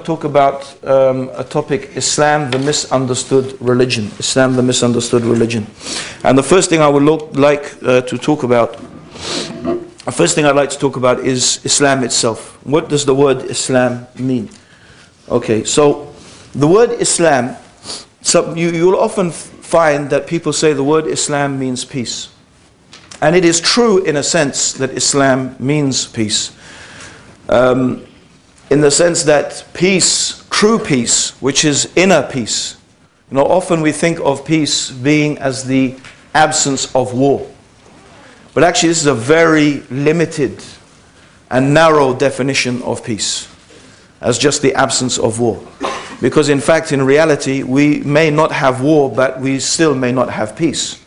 Talk about a topic: Islam, the misunderstood religion. Islam, the misunderstood religion. And the first thing I would like to talk about, is Islam itself. What does the word Islam mean? Okay, so the word Islam, you'll often find that people say the word Islam means peace. And it is true in a sense that Islam means peace. In the sense that peace, true peace, which is inner peace. Often we think of peace being as the absence of war. But actually this is a very limited and narrow definition of peace, as just the absence of war. Because in fact, in reality, we may not have war, but we still may not have peace.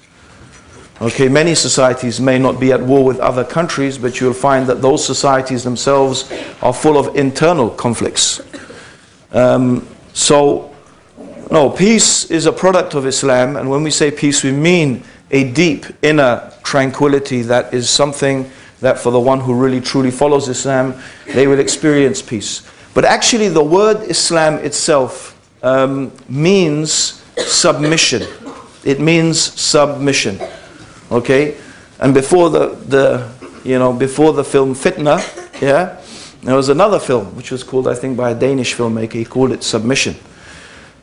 Okay, many societies may not be at war with other countries, but you'll find that those societies themselves are full of internal conflicts. Peace is a product of Islam, and when we say peace, we mean a deep inner tranquility that is something that for the one who really truly follows Islam, they will experience peace. But actually the word Islam itself means submission. It means submission. Okay, and before the film Fitna, there was another film which was called, I think, by a Danish filmmaker. He called it Submission.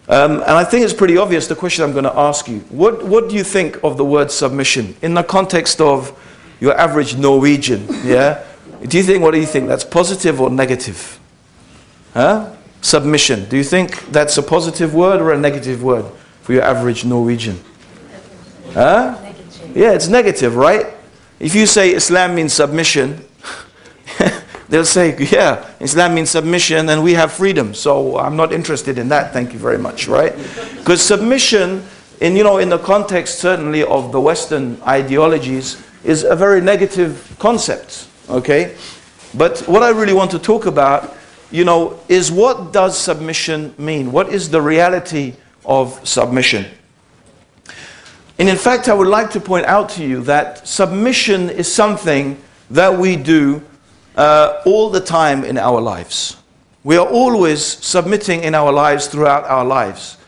And I think it's pretty obvious the question I'm going to ask you. What do you think of the word submission in the context of your average Norwegian? Yeah, what do you think? That's positive or negative? Huh? Submission. Do you think that's a positive word or a negative word for your average Norwegian? Huh? Yeah, it's negative, right? If you say Islam means submission, they'll say, yeah, Islam means submission and we have freedom. So I'm not interested in that, thank you very much, right? Because submission, in the context certainly of the Western ideologies, is a very negative concept, okay? But what I really want to talk about, is what does submission mean? What is the reality of submission? And in fact, I would like to point out to you that submission is something that we do all the time in our lives. We are always submitting in our lives throughout our lives.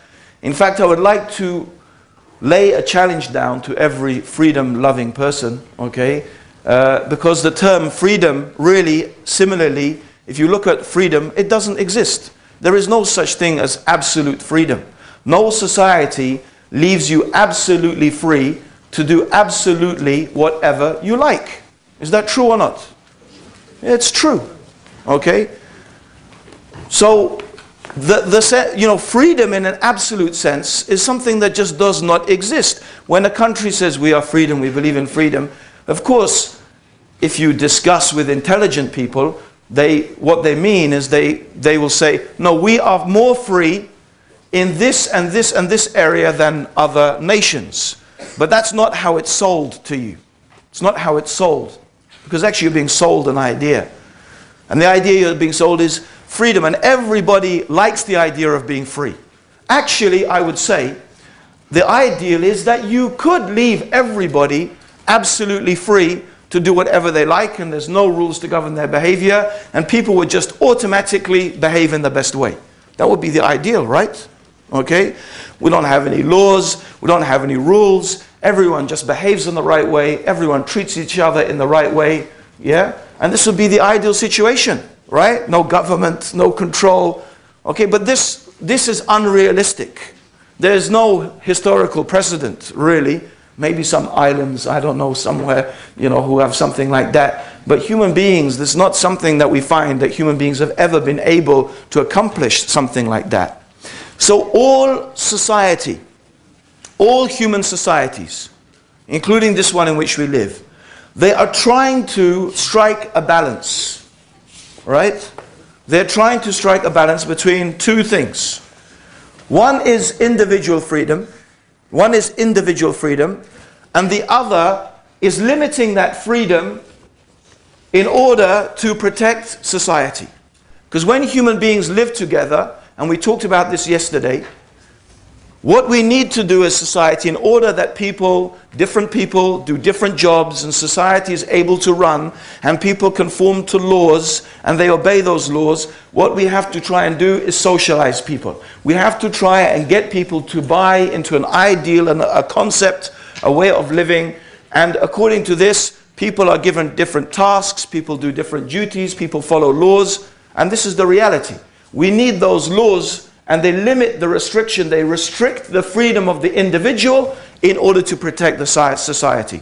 In fact, I would like to lay a challenge down to every freedom-loving person, okay? Because the term freedom really, similarly, if you look at freedom, it doesn't exist. There is no such thing as absolute freedom. No society leaves you absolutely free to do absolutely whatever you like. Is that true or not? It's true. Okay? So, freedom in an absolute sense is something that just does not exist. When a country says we are freedom, we believe in freedom, of course, if you discuss with intelligent people, what they mean is they will say, no, we are more free in this and this and this area than other nations. But that's not how it's sold to you. It's not how it's sold. Because actually you're being sold an idea. And the idea you're being sold is freedom. And everybody likes the idea of being free. Actually, I would say, the ideal is that you could leave everybody absolutely free to do whatever they like, and there's no rules to govern their behavior, and people would just automatically behave in the best way. That would be the ideal, right? Okay? We don't have any laws, we don't have any rules, everyone just behaves in the right way, everyone treats each other in the right way, Yeah? And this would be the ideal situation, right? No government, no control. Okay, but this is unrealistic. There's no historical precedent, really. Maybe some islands, I don't know, somewhere, who have something like that. But human beings, this is not something that we find that human beings have ever been able to accomplish something like that. So all society, all human societies, including this one in which we live, they are trying to strike a balance, right? They're trying to strike a balance between two things. One is individual freedom. One is individual freedom, and the other is limiting that freedom in order to protect society. Because when human beings live together, and we talked about this yesterday, what we need to do as society in order that different people do different jobs and society is able to run and people conform to laws and they obey those laws, what we have to try and do is socialize people. We have to try and get people to buy into an ideal and a concept, a way of living, and according to this, people are given different tasks, people do different duties, people follow laws, and this is the reality. We need those laws, and they limit the restriction, they restrict the freedom of the individual in order to protect the society.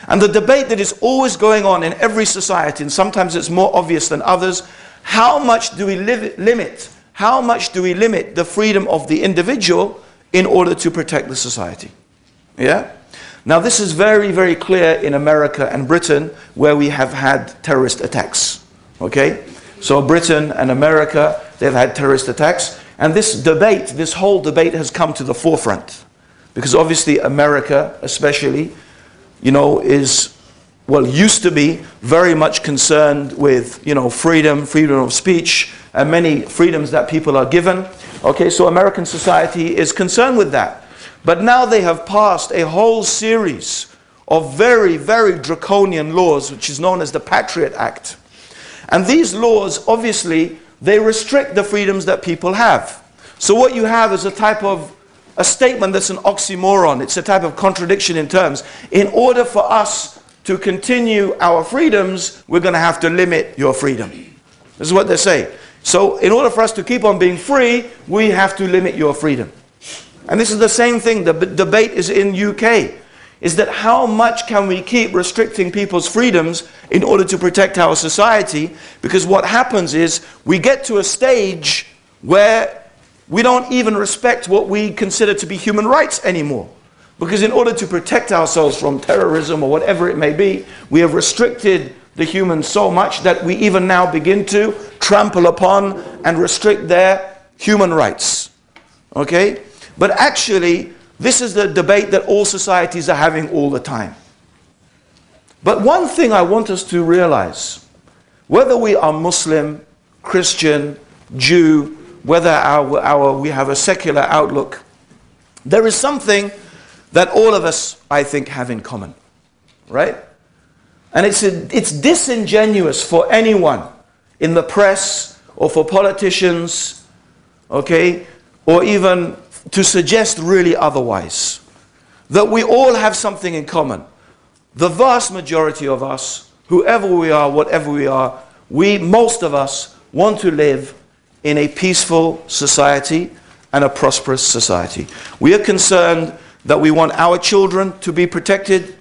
And the debate that is always going on in every society, and sometimes it's more obvious than others, how much do we limit the freedom of the individual in order to protect the society? Yeah? Now this is very, very clear in America and Britain, where we have had terrorist attacks. Okay? So Britain and America, they've had terrorist attacks. And this whole debate has come to the forefront. Because obviously America, especially, used to be very much concerned with, freedom of speech, and many freedoms that people are given. Okay, so American society is concerned with that. But now they have passed a whole series of very, very draconian laws, which is known as the Patriot Act. And these laws, obviously, they restrict the freedoms that people have. So what you have is a statement that's an oxymoron. It's a type of contradiction in terms. In order for us to continue our freedoms, we're going to have to limit your freedom. This is what they say. So in order for us to keep on being free, we have to limit your freedom. And this is the same thing. The debate is in UK. Is that how much can we keep restricting people's freedoms in order to protect our society? Because what happens is we get to a stage where we don't even respect what we consider to be human rights anymore. Because in order to protect ourselves from terrorism or whatever it may be, we have restricted the humans so much that we even now begin to trample upon and restrict their human rights. Okay? But actually, this is the debate that all societies are having all the time. But one thing I want us to realize, whether we are Muslim, Christian, Jew, whether we have a secular outlook, there is something that all of us, I think, have in common. Right? And it's disingenuous for anyone in the press or for politicians, okay, or even to suggest really otherwise, that we all have something in common. The vast majority of us, whoever we are, whatever we are, most of us want to live in a peaceful society and a prosperous society. We are concerned that we want our children to be protected.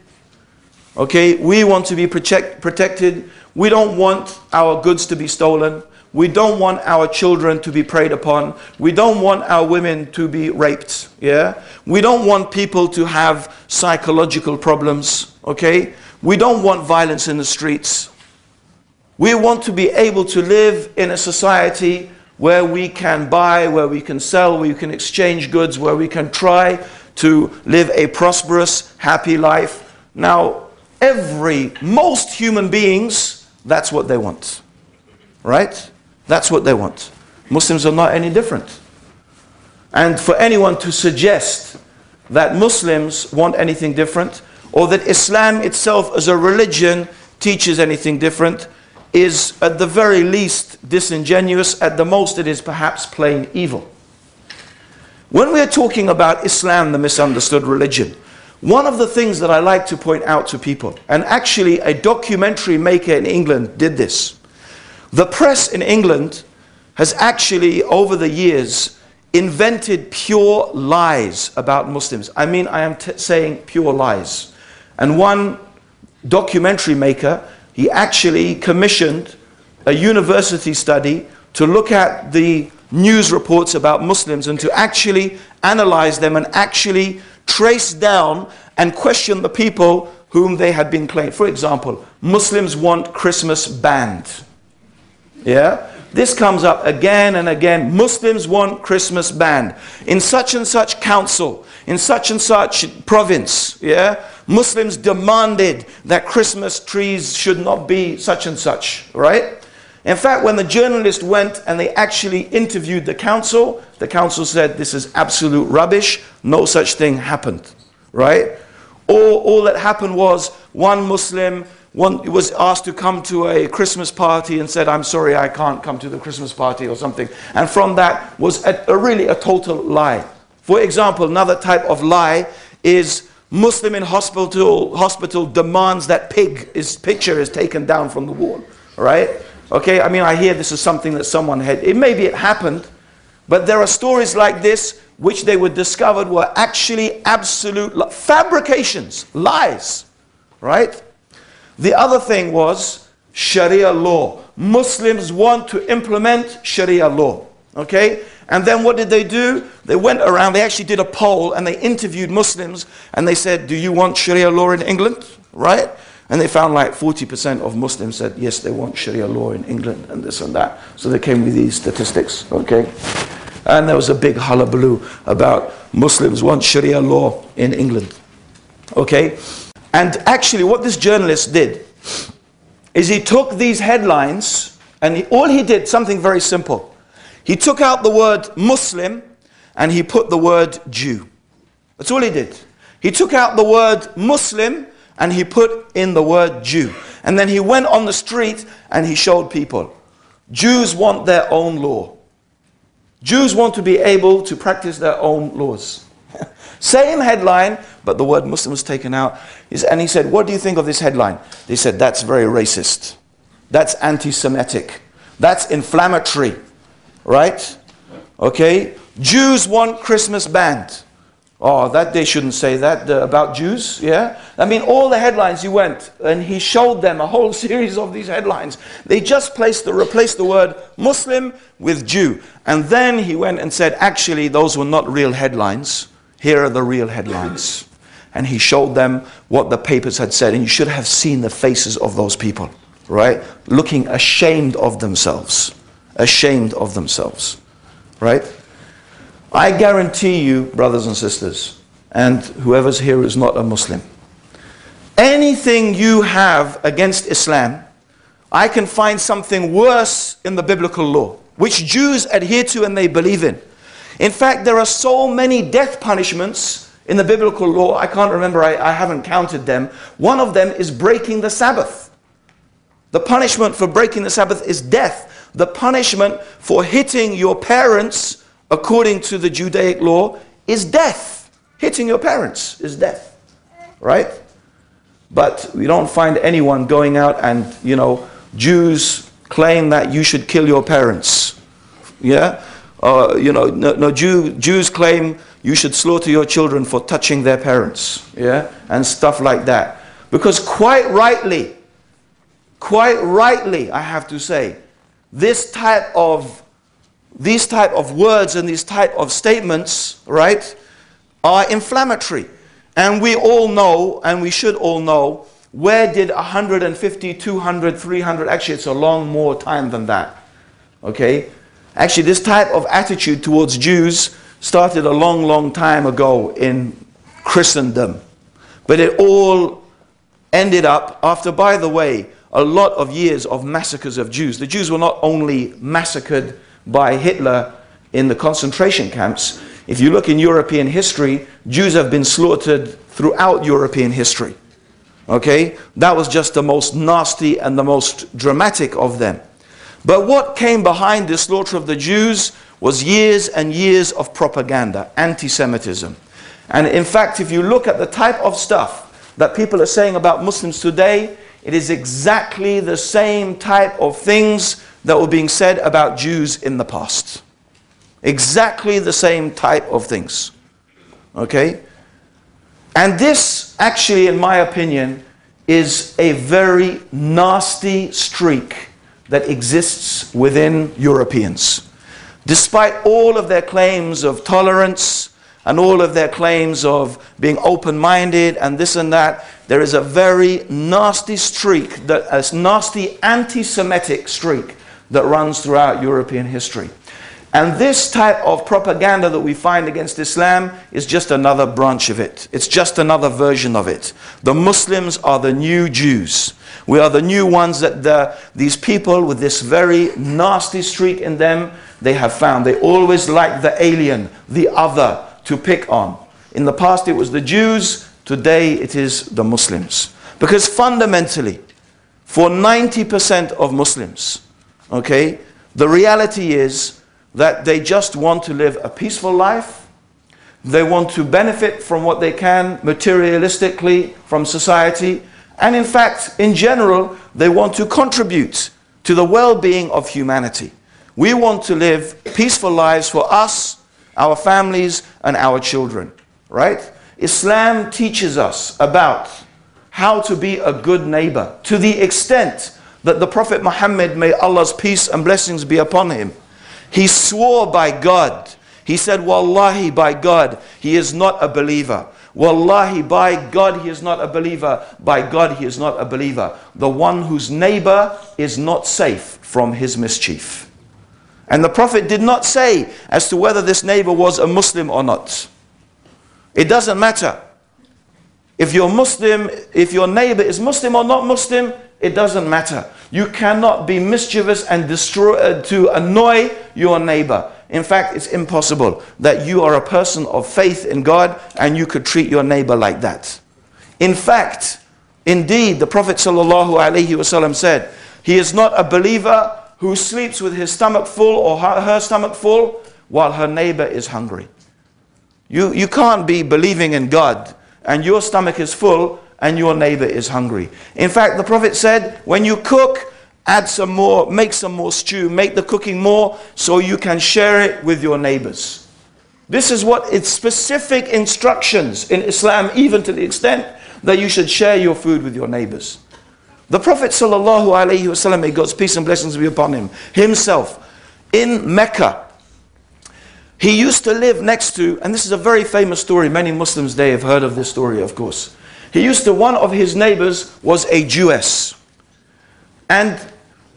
Okay, we want to be protected. We don't want our goods to be stolen. We don't want our children to be preyed upon. We don't want our women to be raped. Yeah? We don't want people to have psychological problems. Okay? We don't want violence in the streets. We want to be able to live in a society where we can buy, where we can sell, where we can exchange goods, where we can try to live a prosperous, happy life. Now, most human beings, that's what they want. Right? That's what they want. Muslims are not any different. And for anyone to suggest that Muslims want anything different, or that Islam itself as a religion teaches anything different, is at the very least disingenuous. At the most it is perhaps plain evil. When we are talking about Islam, the misunderstood religion, One of the things that I like to point out to people, and actually a documentary maker in England did this. The press in England has actually, over the years, invented pure lies about Muslims. I mean, I am saying pure lies. And one documentary maker, he actually commissioned a university study to look at the news reports about Muslims and to actually analyze them and actually trace down and question the people whom they had been claimed. For example, Muslims want Christmas banned. Yeah? This comes up again and again. Muslims want Christmas banned. In such and such council, in such and such province, yeah? Muslims demanded that Christmas trees should not be such and such, right? In fact, when the journalist went and they actually interviewed the council said, this is absolute rubbish. No such thing happened, right? All that happened was one Muslim was asked to come to a Christmas party and said, I'm sorry, I can't come to the Christmas party or something. And from that was really a total lie. For example, another type of lie is Muslim in hospital demands that picture is taken down from the wall, right? Okay, I mean, I hear this is something that someone had, maybe it happened, but there are stories like this which they were discovered were actually absolute fabrications, lies, right? The other thing was Sharia law. Muslims want to implement Sharia law, okay? And then what did they do? They went around, they actually did a poll and they interviewed Muslims and they said, do you want Sharia law in England, right? And they found like 40% of Muslims said, yes, they want Sharia law in England and this and that. So they came with these statistics, okay? And there was a big hullabaloo about Muslims want Sharia law in England, okay? And actually what this journalist did is he took these headlines and all he did, something very simple. He took out the word Muslim and he put the word Jew. That's all he did. He took out the word Muslim and he put in the word Jew. And then he went on the street and he showed people, Jews want their own law. Jews want to be able to practice their own laws. Same headline, but the word Muslim was taken out. And he said, what do you think of this headline? They said, that's very racist. That's anti-Semitic. That's inflammatory. Right? Okay? Jews want Christmas banned. Oh, that they shouldn't say that about Jews, yeah? I mean, all the headlines he went and he showed them a whole series of these headlines. They just replaced the word Muslim with Jew. And then he went and said, actually, those were not real headlines. Here are the real headlines. And he showed them what the papers had said. And you should have seen the faces of those people, right? Looking ashamed of themselves. Ashamed of themselves, right? I guarantee you, brothers and sisters, and whoever's here is not a Muslim, anything you have against Islam, I can find something worse in the biblical law, which Jews adhere to and they believe in. In fact, there are so many death punishments in the biblical law, I can't remember, I haven't counted them. One of them is breaking the Sabbath. The punishment for breaking the Sabbath is death. The punishment for hitting your parents, according to the Judaic law, is death. Hitting your parents is death, right? But we don't find anyone going out and, Jews claim that you should kill your parents, yeah? Jews claim you should slaughter your children for touching their parents, yeah? And stuff like that. Because quite rightly, I have to say, these type of words and these type of statements, right, are inflammatory. And we all know, and we should all know, where did 150, 200, 300, actually it's a long more time than that, okay? Actually, this type of attitude towards Jews started a long, long time ago in Christendom. But it all ended up after, by the way, a lot of years of massacres of Jews. The Jews were not only massacred by Hitler in the concentration camps. If you look in European history, Jews have been slaughtered throughout European history. Okay? That was just the most nasty and the most dramatic of them. But what came behind the slaughter of the Jews was years and years of propaganda, anti-Semitism. And in fact, if you look at the type of stuff that people are saying about Muslims today, it is exactly the same type of things that were being said about Jews in the past. Exactly the same type of things. Okay? And this, actually, in my opinion, is a very nasty streak that exists within Europeans. Despite all of their claims of tolerance and all of their claims of being open-minded and this and that, there is a very nasty streak, a nasty anti-Semitic streak that runs throughout European history. And this type of propaganda that we find against Islam is just another branch of it. It's just another version of it. The Muslims are the new Jews. We are the new ones that these people with this very nasty streak in them, they have found. They always like the alien, the other, to pick on. In the past it was the Jews, today it is the Muslims. Because fundamentally, for 90% of Muslims, okay, the reality is that they just want to live a peaceful life. They want to benefit from what they can materialistically from society. And in fact, in general, they want to contribute to the well-being of humanity. We want to live peaceful lives for us, our families, and our children. Right? Islam teaches us about how to be a good neighbor, to the extent that the Prophet Muhammad, may Allah's peace and blessings be upon him, he swore by God. He said, Wallahi, by God, he is not a believer. Wallahi, by God, he is not a believer. By God, he is not a believer. The one whose neighbor is not safe from his mischief. And the Prophet did not say as to whether this neighbor was a Muslim or not. It doesn't matter. If you're Muslim, if your neighbor is Muslim or not Muslim, it doesn't matter. You cannot be mischievous and to annoy your neighbor. In fact, it's impossible that you are a person of faith in God and you could treat your neighbor like that. In fact, indeed, the Prophet ﷺ said, he is not a believer who sleeps with his stomach full or her stomach full while her neighbor is hungry. You can't be believing in God and your stomach is full and your neighbor is hungry. In fact, the Prophet said, when you cook, add some more, make some more stew, make the cooking more so you can share it with your neighbors. This is what it's specific instructions in Islam, even to the extent that you should share your food with your neighbors. The Prophet ﷺ, may God's peace and blessings be upon him, himself, in Mecca, he used to live next to, and this is a very famous story, many Muslims today have heard of this story, of course. One of his neighbors was a Jewess. And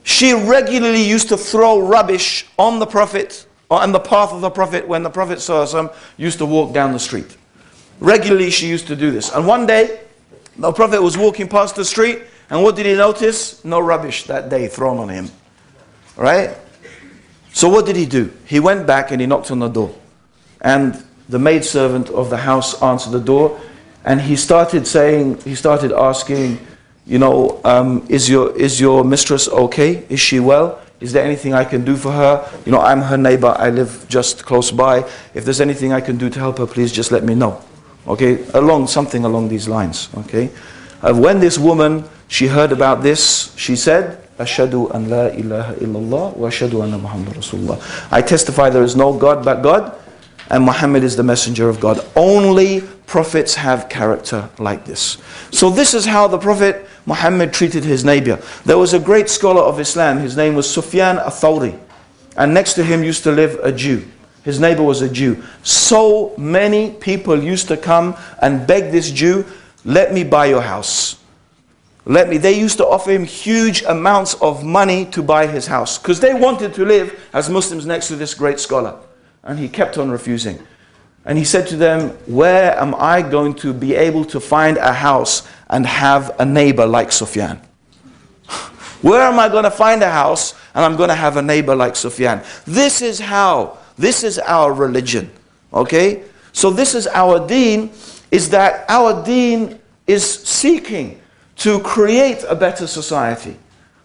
she regularly used to throw rubbish on the Prophet, or on the path of the Prophet, when the Prophet ﷺ used to walk down the street. Regularly she used to do this. And one day, the Prophet was walking past the street, and what did he notice? No rubbish that day thrown on him. Right? So what did he do? He went back and he knocked on the door. And the maidservant of the house answered the door. And he started asking, you know, is your mistress okay? Is she well? Is there anything I can do for her? You know, I'm her neighbor. I live just close by. If there's anything I can do to help her, please just let me know. Okay, something along these lines. Okay. When this woman, she heard about this, she said, Ashhadu an la ilaha illallah wa ashhadu anna Muhammadan Rasulullah. I testify there is no God but God, and Muhammad is the messenger of God. Only prophets have character like this. So this is how the Prophet Muhammad treated his neighbor. There was a great scholar of Islam, his name was Sufyan al-Thawri, and next to him used to live a Jew. His neighbor was a Jew. So many people used to come and beg this Jew, let me buy your house. They used to offer him huge amounts of money to buy his house, because they wanted to live as Muslims next to this great scholar. And he kept on refusing. And he said to them, where am I going to be able to find a house and have a neighbor like Sufyan? Where am I going to find a house and I'm going to have a neighbor like Sufyan? This is our religion. Okay? So this is our deen, is that our deen is seeking to create a better society.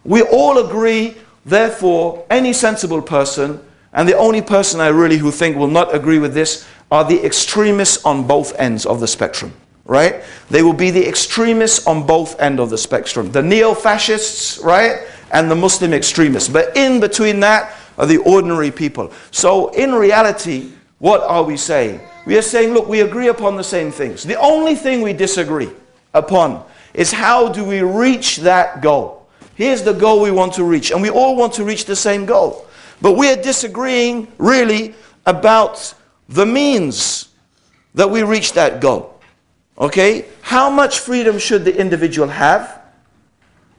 We all agree, therefore, any sensible person, and the only person I really who think will not agree with this are the extremists on both ends of the spectrum, right? They will be the extremists on both ends of the spectrum. The neo-fascists, right? And the Muslim extremists. But in between that are the ordinary people. So in reality, what are we saying? We are saying, look, we agree upon the same things. The only thing we disagree upon is how do we reach that goal. Here's the goal we want to reach. And we all want to reach the same goal. But we are disagreeing really about the means that we reach that goal. Okay? How much freedom should the individual have?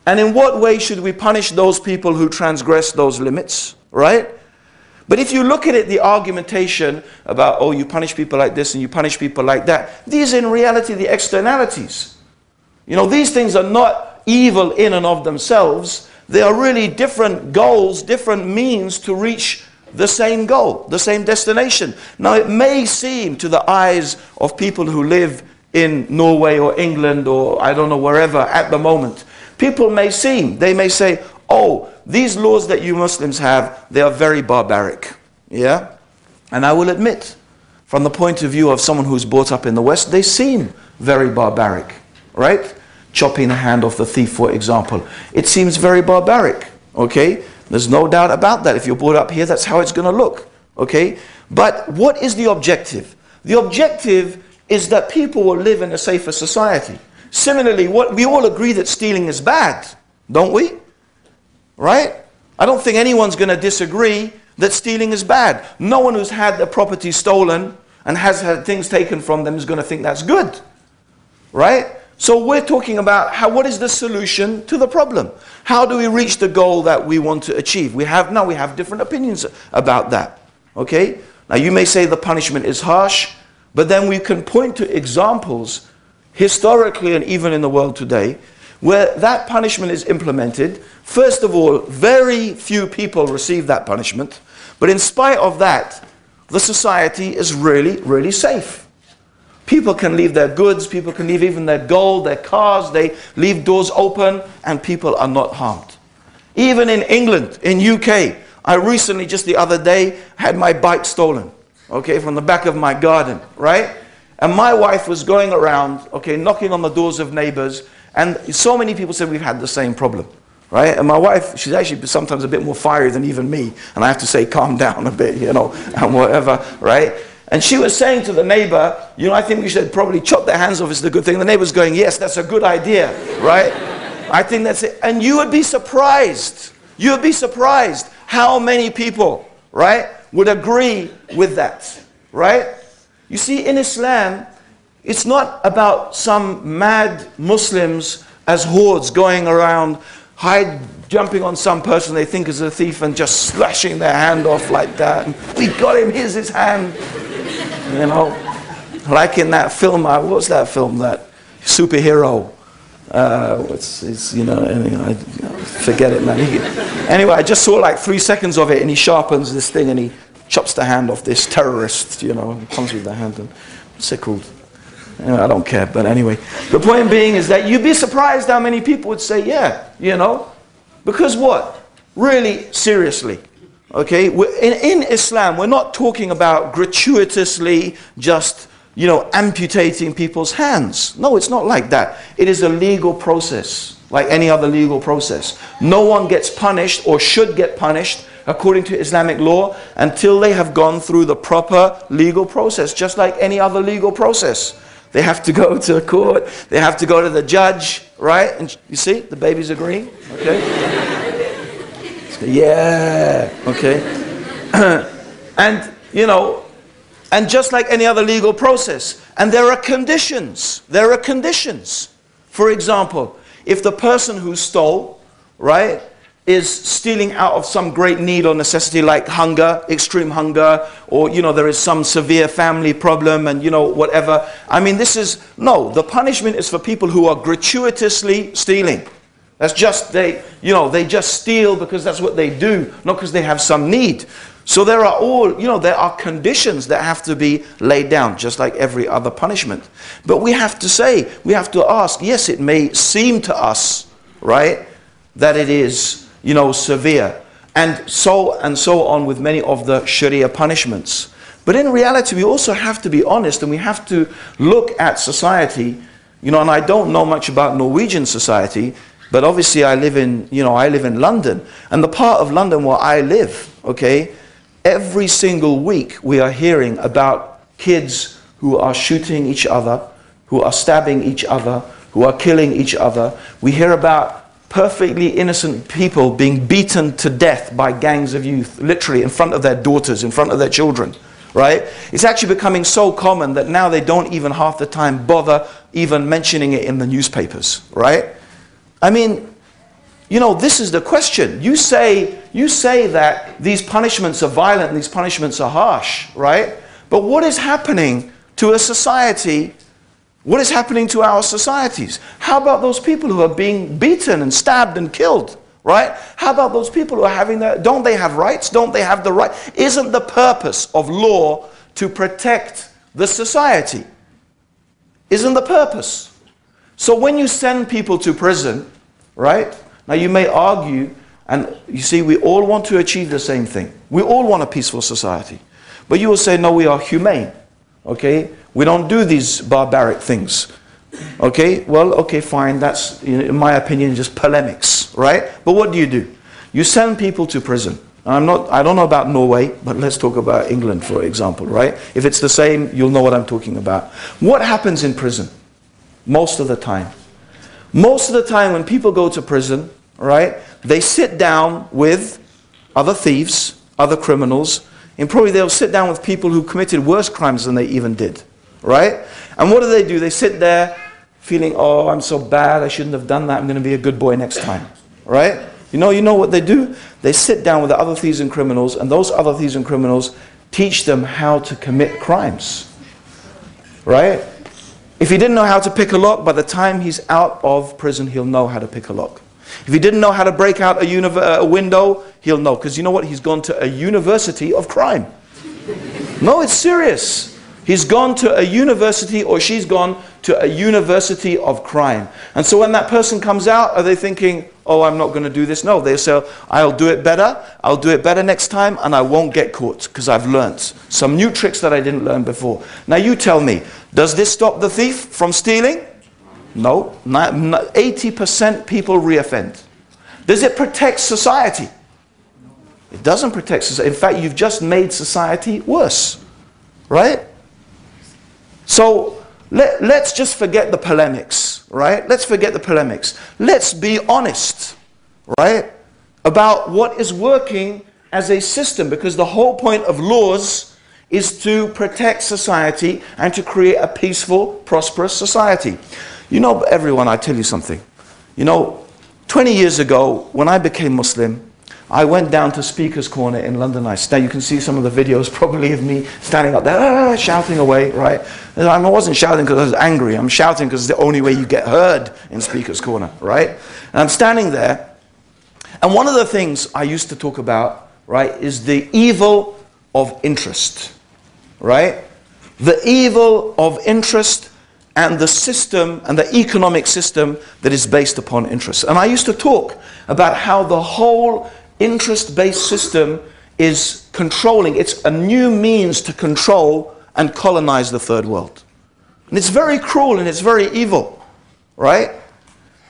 And in what way should we punish those people who transgress those limits? Right? But if you look at it, the argumentation about, oh, you punish people like this and you punish people like that, these are in reality the externalities. You know, these things are not evil in and of themselves. They are really different goals, different means to reach the same goal, the same destination. Now, it may seem to the eyes of people who live in Norway or England or I don't know wherever at the moment, people may say, oh, these laws that you Muslims have, they are very barbaric. Yeah? And I will admit, from the point of view of someone who's brought up in the West, they seem very barbaric. Right? Chopping the hand off the thief, for example. It seems very barbaric. Okay? There's no doubt about that. If you're brought up here, that's how it's going to look. Okay? But what is the objective? The objective is that people will live in a safer society. Similarly, we all agree that stealing is bad, don't we? Right? I don't think anyone's going to disagree that stealing is bad. No one who's had their property stolen and has had things taken from them is going to think that's good. Right? So we're talking about what is the solution to the problem? How do we reach the goal that we want to achieve? We have different opinions about that. Okay? Now you may say the punishment is harsh, but then we can point to examples historically and even in the world today where that punishment is implemented. First of all, very few people receive that punishment, but in spite of that, the society is really, really safe. People can leave their goods, people can leave even their gold, their cars, they leave doors open and people are not harmed. Even in England, in UK, I recently, just the other day, had my bike stolen, okay, from the back of my garden, right? And my wife was going around, okay, knocking on the doors of neighbors, and so many people said we've had the same problem, right? And my wife, she's actually sometimes a bit more fiery than even me, and I have to say calm down a bit, you know, and whatever, right? And she was saying to the neighbor, you know, I think we should probably chop their hands off, it's a good thing. The neighbor's going, yes, that's a good idea, right? I think that's it. And you would be surprised how many people, right, would agree with that, right? You see, in Islam, it's not about some mad Muslims as hordes going around, jumping on some person they think is a thief and just slashing their hand off like that. And we got him, here's his hand. You know, like in that film, what's that film, that superhero? I forget it, man. Anyway, I just saw like 3 seconds of it, and he sharpens this thing and he chops the hand off this terrorist, you know, he comes with the hand. And what's it called? Anyway, I don't care, but anyway. The point being is that you'd be surprised how many people would say, yeah, you know. Because what? Really, seriously. Okay, in Islam, we're not talking about gratuitously just, you know, amputating people's hands. No, it's not like that. It is a legal process, like any other legal process. No one gets punished or should get punished according to Islamic law until they have gone through the proper legal process, just like any other legal process. They have to go to court, they have to go to the judge, right? And you see, the baby's agreeing, okay? Yeah, okay. And, you know, and just like any other legal process. And there are conditions. There are conditions. For example, if the person who stole, right, is stealing out of some great need or necessity like hunger, extreme hunger, or, you know, there is some severe family problem and, you know, whatever. I mean, the punishment is for people who are gratuitously stealing. That's just, they just steal because that's what they do, not because they have some need. So there are conditions that have to be laid down, just like every other punishment. But we have to ask, yes, it may seem to us, right, that it is, you know, severe. And so on with many of the Sharia punishments. But in reality, we also have to be honest, and we have to look at society. You know, and I don't know much about Norwegian society, but obviously I live in, I live in London. And the part of London where I live, okay, every single week we are hearing about kids who are shooting each other, who are stabbing each other, who are killing each other. We hear about perfectly innocent people being beaten to death by gangs of youth, literally in front of their daughters, in front of their children. Right? It's actually becoming so common that now they don't even half the time bother even mentioning it in the newspapers. Right? I mean, this is the question. You say that these punishments are violent and these punishments are harsh. Right? But what is happening to a society? What is happening to our societies? How about those people who are being beaten and stabbed and killed? Right? How about those people who are having don't they have rights? Don't they have the right? Isn't the purpose of law to protect the society? Isn't the purpose? So when you send people to prison, right? Now you may argue, and you see, we all want to achieve the same thing. We all want a peaceful society. But you will say, no, we are humane. Okay? We don't do these barbaric things. Okay, well, okay, fine. That's, in my opinion, just polemics, right? But what do? You send people to prison. I don't know about Norway, but let's talk about England, for example, right? If it's the same, you'll know what I'm talking about. What happens in prison? Most of the time. Most of the time when people go to prison, right, they sit down with other thieves, other criminals, and probably they'll sit down with people who committed worse crimes than they even did, right? And what do? They sit there feeling, oh, I'm so bad, I shouldn't have done that, I'm going to be a good boy next time, right? You know what they do? They sit down with the other thieves and criminals, and those other thieves and criminals teach them how to commit crimes, right? If he didn't know how to pick a lock, by the time he's out of prison, he'll know how to pick a lock. If he didn't know how to break out a window, he'll know. Because you know what? He's gone to a university of crime. No, it's serious. He's gone to a university, or she's gone to a university of crime. And so when that person comes out, are they thinking, oh, I'm not going to do this? No, they say, I'll do it better. I'll do it better next time, and I won't get caught because I've learned some new tricks that I didn't learn before. Now you tell me, does this stop the thief from stealing? No. 80% people reoffend. Does it protect society? It doesn't protect society. In fact, you've just made society worse. Right? So let's just forget the polemics, right? Let's forget the polemics. Let's be honest, right, about what is working as a system, because the whole point of laws is to protect society and to create a peaceful, prosperous society. Everyone, I tell you something. 20 years ago, when I became Muslim, I went down to Speaker's Corner in London. Now you can see some of the videos probably of me standing up there, shouting away, right? And I wasn't shouting because I was angry. I'm shouting because it's the only way you get heard in Speaker's Corner, right? And I'm standing there. And one of the things I used to talk about, right, is the evil of interest, right? The evil of interest and the system and the economic system that is based upon interest. And I used to talk about how the whole interest-based system is controlling. It's a new means to control and colonize the third world. And it's very cruel and it's very evil, right?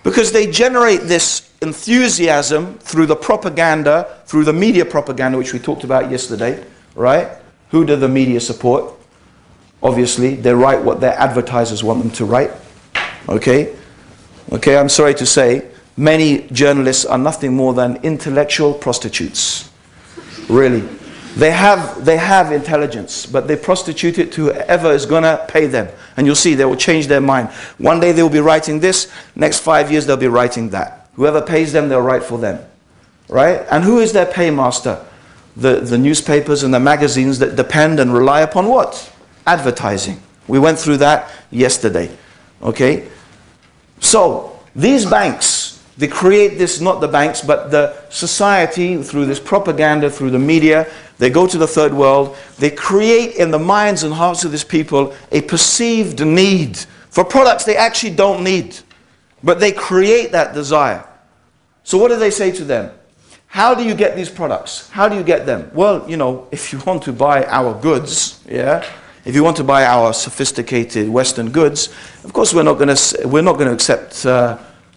Because they generate this enthusiasm through the propaganda, through the media propaganda, which we talked about yesterday, right? Who do the media support? Obviously, they write what their advertisers want them to write. Okay? Okay, I'm sorry to say, many journalists are nothing more than intellectual prostitutes. Really. They have intelligence, but they prostitute it to whoever is going to pay them. And you'll see, they will change their mind. One day they will be writing this, next 5 years they'll be writing that. Whoever pays them, they'll write for them. Right? And who is their paymaster? The newspapers and the magazines that depend and rely upon what? Advertising. We went through that yesterday. Okay? So, these banks, they create this, not the banks, but the society through this propaganda, through the media. They go to the third world. They create in the minds and hearts of these people a perceived need for products they actually don't need. But they create that desire. So what do they say to them? how do you get these products? How do you get them? Well, you know, if you want to buy our goods, yeah, if you want to buy our sophisticated Western goods, of course we're not going to accept,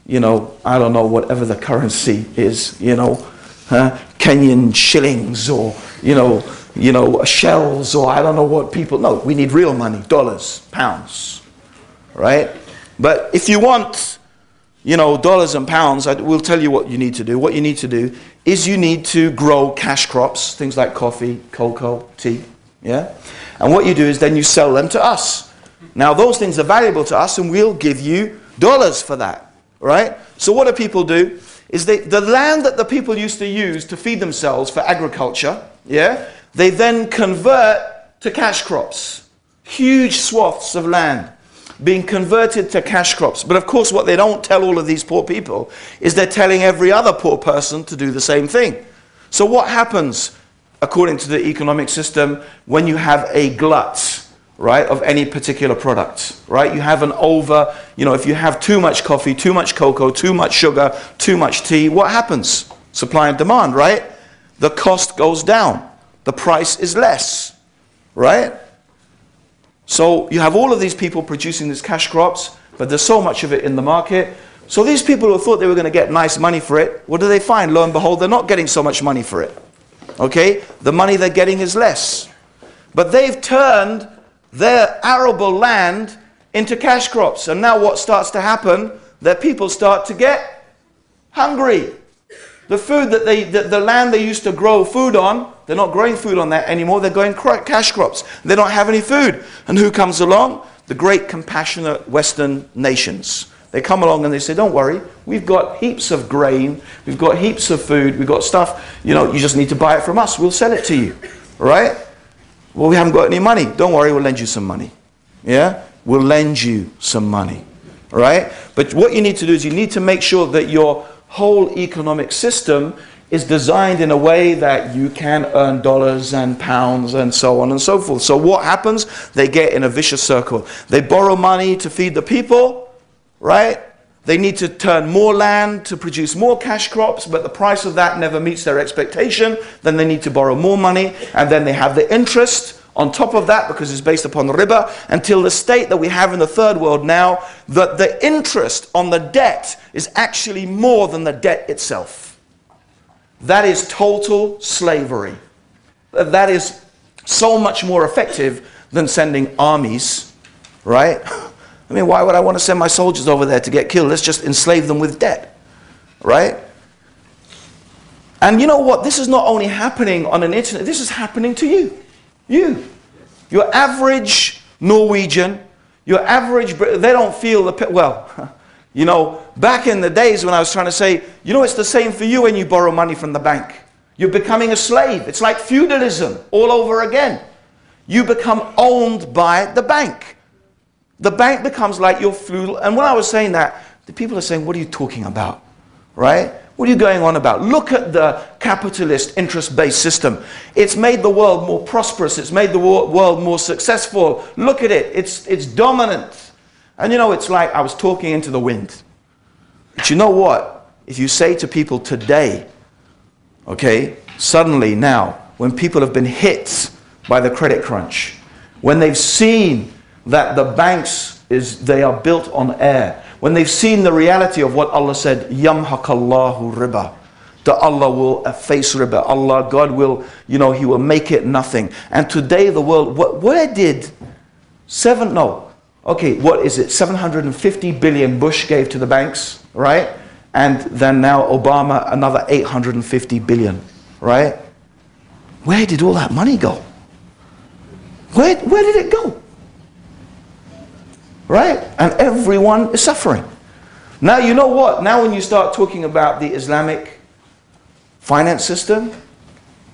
you know, I don't know, whatever the currency is, you know, Kenyan shillings or, you know, shells or I don't know what people. No, we need real money, dollars, pounds, right? But if you want, you know, dollars and pounds, we'll tell you what you need to do. What you need to do is you need to grow cash crops, things like coffee, cocoa, tea, yeah? And what you do is then you sell them to us. Now those things are valuable to us and we'll give you dollars for that, right? So what do people do? Is the land that the people used to use to feed themselves for agriculture, yeah, they then convert to cash crops. Huge swaths of land being converted to cash crops. But of course what they don't tell all of these poor people is they're telling every other poor person to do the same thing. So what happens, according to the economic system, when you have a glut, right, of any particular product, right? You have an you know, if you have too much coffee, too much cocoa, too much sugar, too much tea, what happens? Supply and demand, right? The cost goes down. The price is less, right? So you have all of these people producing these cash crops, but there's so much of it in the market. So these people who thought they were going to get nice money for it, what do they find? Lo and behold, they're not getting so much money for it. Okay? The money they're getting is less. But they've turned their arable land into cash crops. And now what starts to happen? That people start to get hungry. The food that the land they used to grow food on, they're not growing food on that anymore. They're growing cash crops. They don't have any food. And who comes along? The great compassionate Western nations. They come along and they say, don't worry, we've got heaps of grain, we've got heaps of food, we've got stuff, you know, you just need to buy it from us, we'll sell it to you, right? Well, we haven't got any money. Don't worry, we'll lend you some money. Yeah? We'll lend you some money, right? But what you need to do is you need to make sure that your whole economic system is designed in a way that you can earn dollars and pounds and so on and so forth. So what happens? They get in a vicious circle. They borrow money to feed the people, right? They need to turn more land to produce more cash crops, but the price of that never meets their expectation. Then they need to borrow more money, and then they have the interest on top of that because it's based upon riba, until the state that we have in the third world now, that the interest on the debt is actually more than the debt itself. That is total slavery. That is so much more effective than sending armies, right? I mean, why would I want to send my soldiers over there to get killed? Let's just enslave them with debt, right? And you know what? This is not only happening on an internet, this is happening to you. Your average Norwegian, your average, they don't feel the, well, you know, back in the days when I was trying to say, you know, it's the same for you when you borrow money from the bank. You're becoming a slave. It's like feudalism all over again. You become owned by the bank. The bank becomes like your feudal. And when I was saying that, the people are saying, what are you talking about? Right? What are you going on about? Look at the capitalist interest-based system. It's made the world more prosperous. It's made the world more successful. Look at it. It's dominant. And you know, it's like I was talking into the wind. But you know what? If you say to people today, okay, suddenly now, when people have been hit by the credit crunch, when they've seen that the banks, they are built on air, when they've seen the reality of what Allah said, Yamhaqallahu riba, that Allah will efface riba, God will, you know, He will make it nothing. And today the world, where did what is it, 750 billion Bush gave to the banks, right? And then now Obama, another 850 billion, right? Where did all that money go? Where did it go? Right? And everyone is suffering. Now, you know what? Now when you start talking about the Islamic finance system,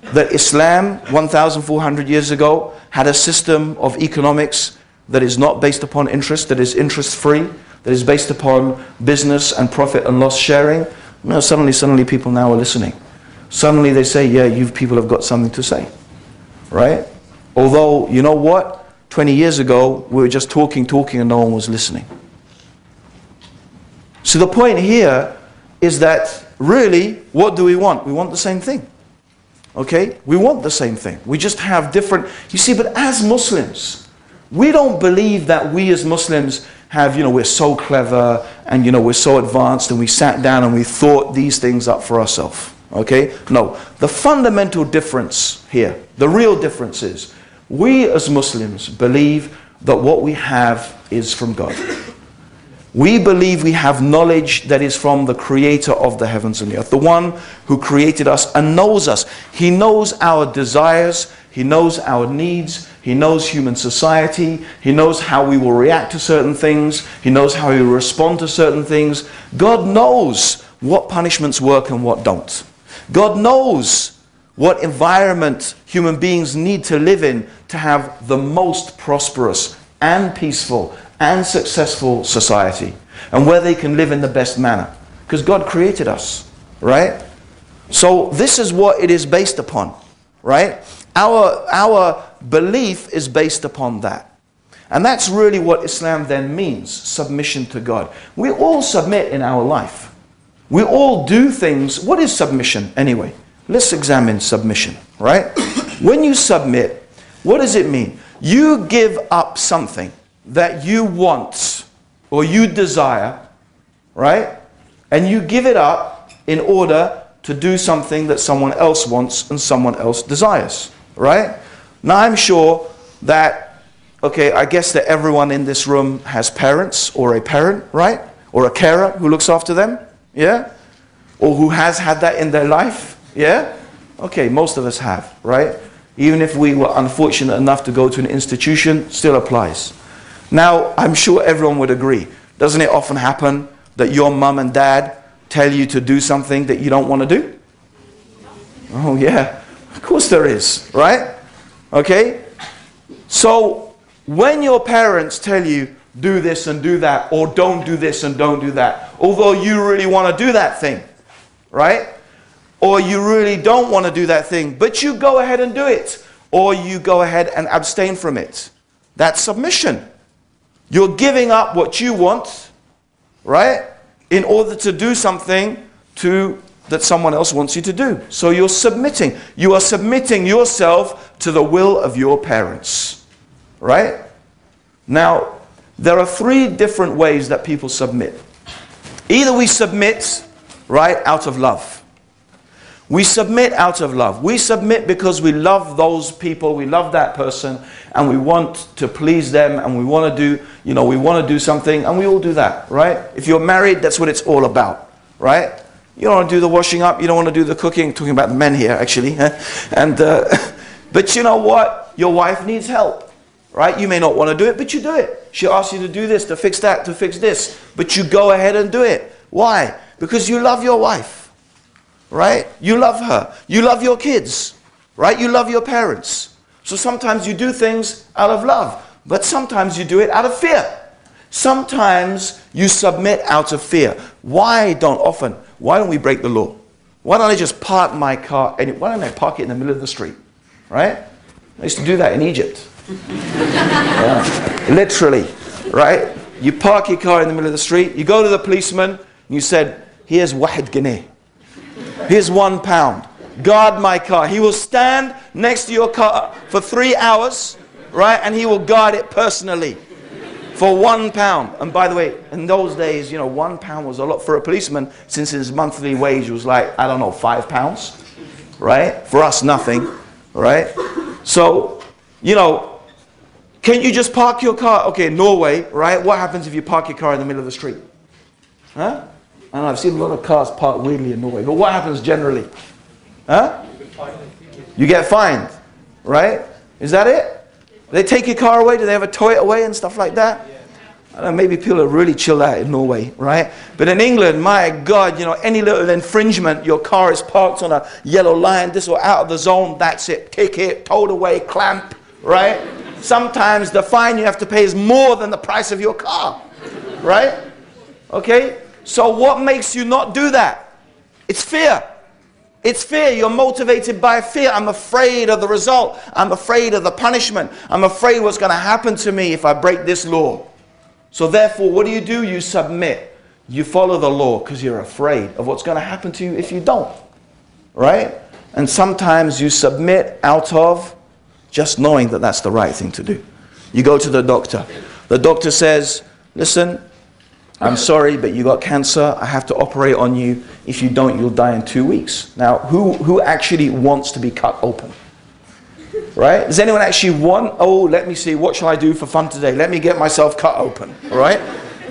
that Islam 1,400 years ago had a system of economics that is not based upon interest, that is interest-free, that is based upon business and profit and loss sharing. No, suddenly people now are listening. Suddenly they say, yeah, you people have got something to say. Right? Although, you know what? 20 years ago, we were just talking, and no one was listening. So the point here is that really, what do we want? We want the same thing. Okay? We want the same thing. We just have different... You see, but as Muslims, we don't believe that we as Muslims have, we're so clever and, we're so advanced and we sat down and we thought these things up for ourselves. Okay? No. The fundamental difference here, the real difference is, we as Muslims believe that what we have is from God. We believe we have knowledge that is from the creator of the heavens and the earth, the one who created us and knows us. He knows our desires, he knows our needs, he knows human society, he knows how we will react to certain things, he knows how we will respond to certain things. God knows what punishments work and what don't. God knows what environment human beings need to live in to have the most prosperous and peaceful and successful society, and where they can live in the best manner, because God created us, right? So this is what it is based upon, right? Our belief is based upon that, and that's really what Islam then means: submission to God. We all submit in our life. We all do things. What is submission anyway? Let's examine submission, right? When you submit, what does it mean? You give up something that you want or you desire, right? And you give it up in order to do something that someone else wants and someone else desires, right? Now I'm sure that, okay, I guess that everyone in this room has parents or a parent, right? Or a carer who looks after them, yeah? Or who has had that in their life, yeah? Okay, most of us have, right? Even if we were unfortunate enough to go to an institution, still applies. Now, I'm sure everyone would agree. Doesn't it often happen that your mum and dad tell you to do something that you don't want to do? Oh yeah, of course there is, right? Okay? So, when your parents tell you, do this and do that, or don't do this and don't do that, although you really want to do that thing, right? Or you really don't want to do that thing, but you go ahead and do it, or you go ahead and abstain from it. That's submission. You're giving up what you want, right, in order to do something that someone else wants you to do. So you're submitting. You are submitting yourself to the will of your parents, right? Now, there are three different ways that people submit. Either we submit, right, out of love. We submit out of love. We submit because we love those people, we love that person, and we want to please them, and we want to do, we want to do something, and we all do that, right? If you're married, that's what it's all about, right? You don't want to do the washing up, you don't want to do the cooking, talking about the men here, actually. But you know what? Your wife needs help, right? You may not want to do it, but you do it. She asks you to do this, to fix that, to fix this, but you go ahead and do it. Why? Because you love your wife. Right? You love her. You love your kids. Right? You love your parents. So sometimes you do things out of love, but sometimes you do it out of fear. Sometimes you submit out of fear. Why don't we break the law? Why don't I just park my car? Why don't I park it in the middle of the street? Right? I used to do that in Egypt. Yeah. Literally. Right? You park your car in the middle of the street. You go to the policeman and you said, here's wahid guinea. Here's £1. Guard my car. He will stand next to your car for 3 hours, right? And he will guard it personally for £1. And by the way, in those days, £1 was a lot for a policeman, since his monthly wage was like, I don't know, £5, right? For us, nothing, right? So, can you just park your car? Okay, Norway, right? What happens if you park your car in the middle of the street? Huh? And I've seen a lot of cars parked weirdly in Norway. But what happens generally? Huh? You get fined, right? Is that it? They take your car away? Do they have a tow it away and stuff like that? I don't know, maybe people are really chilled out in Norway, right? But in England, my God, any little infringement, your car is parked on a yellow line, this or out of the zone, that's it. Kick it, towed away, clamp, right? Sometimes the fine you have to pay is more than the price of your car, right? Okay? So what makes you not do that? It's fear. It's fear. You're motivated by fear. I'm afraid of the result. I'm afraid of the punishment. I'm afraid what's going to happen to me if I break this law. So therefore, what do? You submit. You follow the law because you're afraid of what's going to happen to you if you don't. Right? And sometimes you submit out of just knowing that that's the right thing to do. You go to the doctor. The doctor says, listen, I'm sorry, but you got cancer. I have to operate on you. If you don't, you'll die in 2 weeks. Now, who actually wants to be cut open? Right? Does anyone actually want, oh, let me see, what shall I do for fun today? Let me get myself cut open. Right?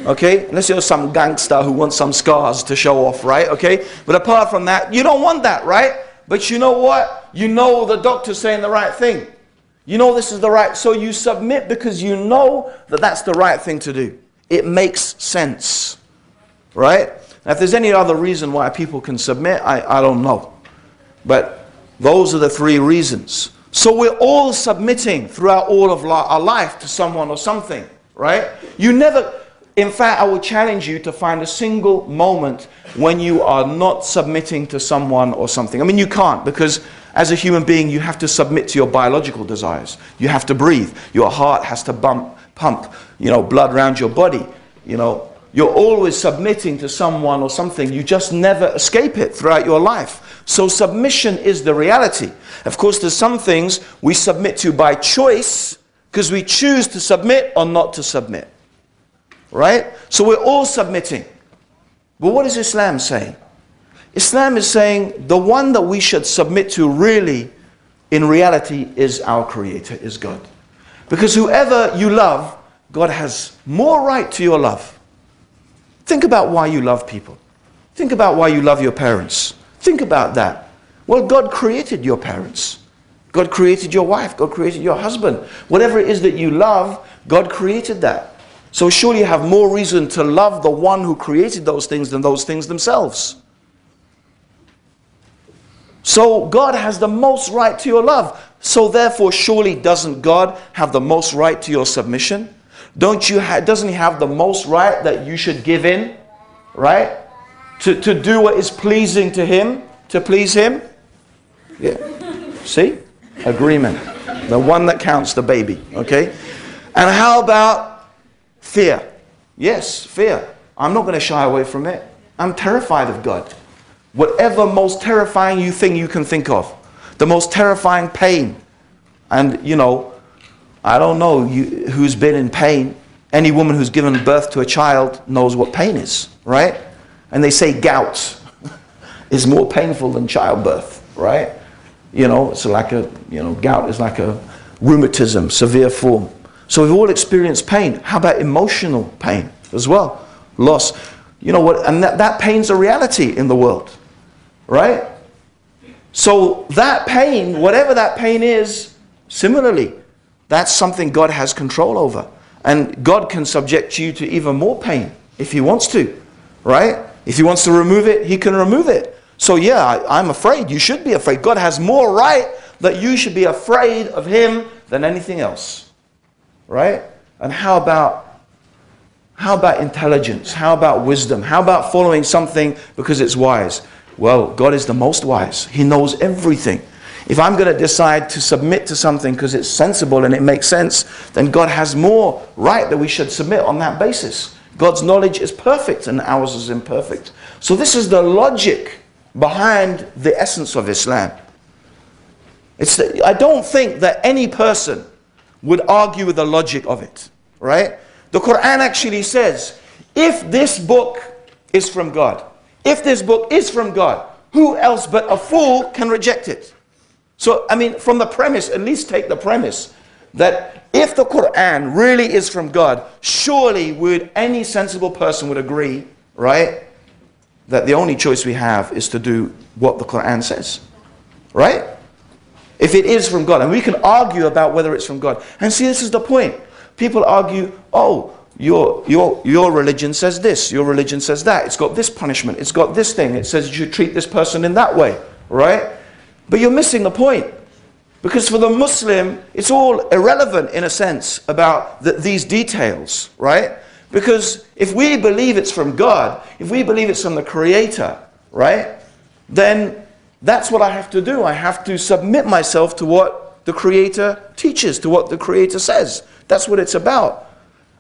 Okay? Unless you're some gangster who wants some scars to show off, right? Okay? But apart from that, you don't want that, right? But you know what? You know the doctor's saying the right thing. You know this is the right, so you submit because you know that that's the right thing to do. It makes sense, right? Now, if there's any other reason why people can submit, I don't know. But those are the 3 reasons. So we're all submitting throughout all of our life to someone or something, right? You never, in fact, I would challenge you to find a single moment when you are not submitting to someone or something. I mean, you can't, because as a human being, you have to submit to your biological desires. You have to breathe. Your heart has to pump, blood around your body. You're always submitting to someone or something. You just never escape it throughout your life. So submission is the reality. Of course, there's some things we submit to by choice because we choose to submit or not to submit. Right? So we're all submitting. But what is Islam saying? Islam is saying the one that we should submit to really, in reality, is our Creator, is God. Because whoever you love, God has more right to your love. Think about why you love people. Think about why you love your parents. Think about that. Well, God created your parents. God created your wife. God created your husband. Whatever it is that you love, God created that. So surely you have more reason to love the one who created those things than those things themselves. So God has the most right to your love. So therefore, surely doesn't God have the most right to your submission? Doesn't he have the most right that you should give in? Right? To do what is pleasing to him? To please him? Yeah. See? Agreement. The one that counts, the baby. Okay? And how about fear? Yes, fear. I'm not going to shy away from it. I'm terrified of God. Whatever most terrifying thing you can think of. The most terrifying pain. And, I don't know who's been in pain. Any woman who's given birth to a child knows what pain is, right? And they say gout is more painful than childbirth, right? It's like gout is like a rheumatism, severe form. So we've all experienced pain. How about emotional pain as well? Loss. You know what? And that pain's a reality in the world, right? So that pain, whatever that pain is, similarly, that's something God has control over. And God can subject you to even more pain if he wants to, right? If he wants to remove it, he can remove it. So yeah, I'm afraid. You should be afraid. God has more right that you should be afraid of him than anything else, right? And how about intelligence? How about wisdom? How about following something because it's wise? Well, God is the most wise. He knows everything. If I'm going to decide to submit to something because it's sensible and it makes sense, then God has more right that we should submit on that basis. God's knowledge is perfect and ours is imperfect. So this is the logic behind the essence of Islam. I don't think that any person would argue with the logic of it, right? The Quran actually says, if this book is from God, if this book is from God, who else but a fool can reject it? So, I mean, from the premise, at least take the premise that if the Quran really is from God, surely any sensible person would agree, right, that the only choice we have is to do what the Quran says, right? If it is from God, and we can argue about whether it's from God. And see, this is the point. People argue, oh, your religion says this, your religion says that. It's got this punishment, it's got this thing. It says you should treat this person in that way, right? But you're missing the point. Because for the Muslim, it's all irrelevant in a sense about these details, right? Because if we believe it's from God, if we believe it's from the Creator, right? Then that's what I have to do. I have to submit myself to what the Creator teaches, to what the Creator says. That's what it's about.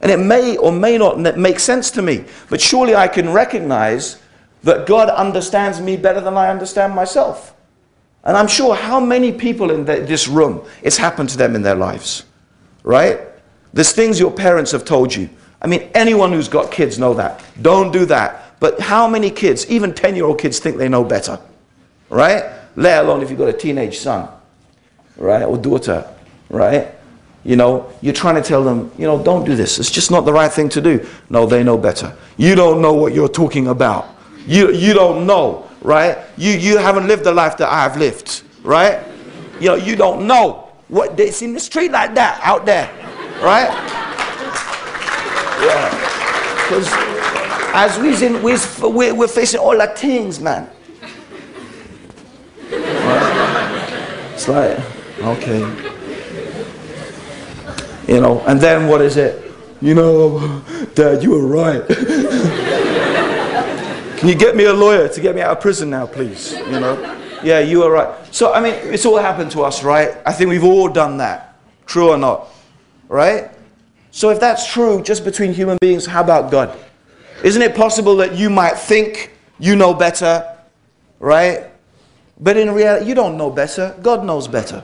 And it may or may not make sense to me. But surely I can recognize that God understands me better than I understand myself. And I'm sure how many people in this room, it's happened to them in their lives. Right? There's things your parents have told you. I mean, anyone who's got kids know that. Don't do that. But how many kids, even 10-year-old kids, think they know better? Right? Let alone if you've got a teenage son. Right? Or daughter. Right? You know, you're trying to tell them, you know, don't do this. It's just not the right thing to do. No, they know better. You don't know what you're talking about. You don't know, right? You haven't lived the life that I've lived, right? You know, you don't know what it's in the street like that out there, right? Yeah. Because as we're facing all the things, man. Right? It's like, okay. You know, and then what is it? You know, Dad, you were right. Can you get me a lawyer to get me out of prison now, please? You know? Yeah, you were right. So, I mean, it's all happened to us, right? I think we've all done that. True or not? Right? So if that's true, just between human beings, how about God? Isn't it possible that you might think you know better, right? But in reality, you don't know better. God knows better,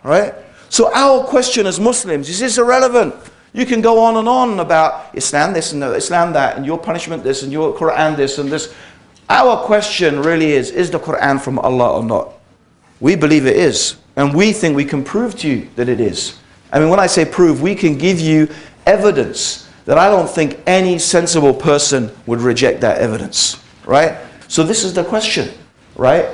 right? So our question as Muslims is this irrelevant. You can go on and on about Islam this and Islam that, and your punishment this, and your Quran this and this. Our question really is the Quran from Allah or not? We believe it is. And we think we can prove to you that it is. I mean, when I say prove, we can give you evidence that I don't think any sensible person would reject that evidence. Right? So this is the question. Right?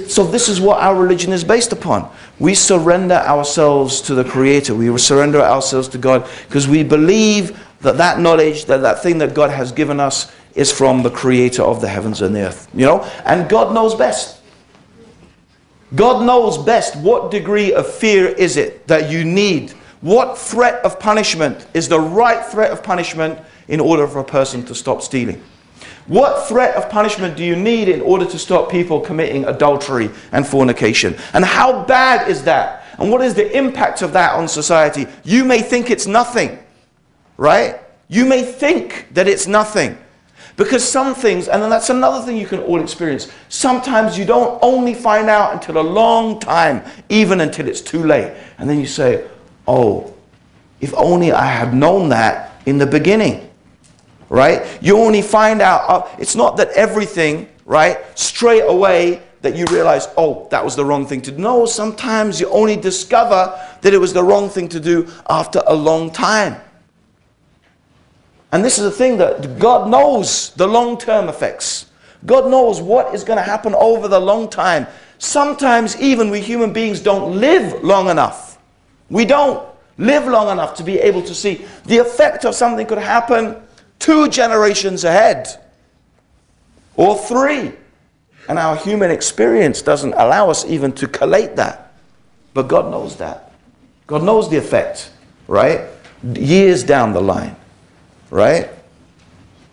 So this is what our religion is based upon. We surrender ourselves to the Creator. We surrender ourselves to God because we believe that that knowledge, that thing that God has given us is from the Creator of the heavens and the earth. You know? And God knows best. God knows best what degree of fear is it that you need. What threat of punishment is the right threat of punishment in order for a person to stop stealing? What threat of punishment do you need in order to stop people committing adultery and fornication? And how bad is that? And what is the impact of that on society? You may think it's nothing, right? You may think that it's nothing. Because some things, and then that's another thing you can all experience, sometimes you don't only find out until a long time, even until it's too late. And then you say, oh, if only I had known that in the beginning. Right? You only find out, it's not that everything, right, straight away that you realize, oh, that was the wrong thing to do. No, sometimes you only discover that it was the wrong thing to do after a long time. And this is the thing that God knows the long-term effects. God knows what is going to happen over the long time. Sometimes even we human beings don't live long enough. We don't live long enough to be able to see the effect of something could happen 2 generations ahead, or 3. And our human experience doesn't allow us even to collate that. But God knows that. God knows the effect, right? Years down the line, right?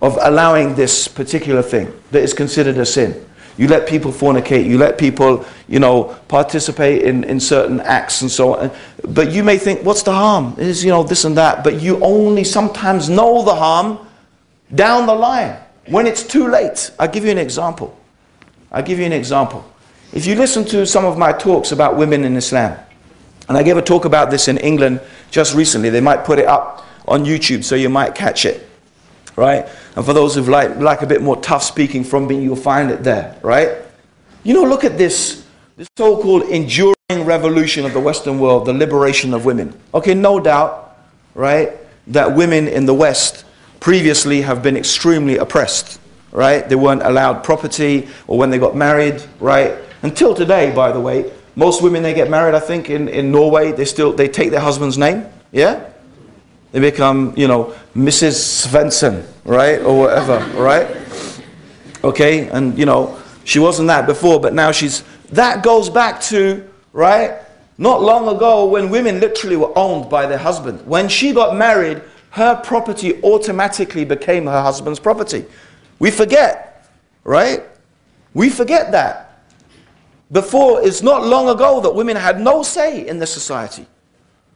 Of allowing this particular thing that is considered a sin. You let people fornicate, you let people, you know, participate in certain acts and so on. But you may think, what's the harm? It is, you know, this and that. But you only sometimes know the harm down the line, when it's too late. I'll give you an example. If you listen to some of my talks about women in Islam, and I gave a talk about this in England just recently. They might put it up on YouTube so you might catch it, right? And for those who like a bit more tough speaking from me, you'll find it there, right? You know, look at this so-called enduring revolution of the Western world, the liberation of women. Okay, no doubt, right, that women in the West previously have been extremely oppressed, right? They weren't allowed property, or when they got married, right? Until today, by the way, most women, they get married, I think, in Norway, they take their husband's name, yeah? They become, you know, Mrs. Svensson, right? Or whatever, right? Okay, and, you know, she wasn't that before, but now she's... That goes back to, right? Not long ago when women literally were owned by their husband. When she got married, her property automatically became her husband's property. We forget, right? We forget that. Before, it's not long ago that women had no say in the society,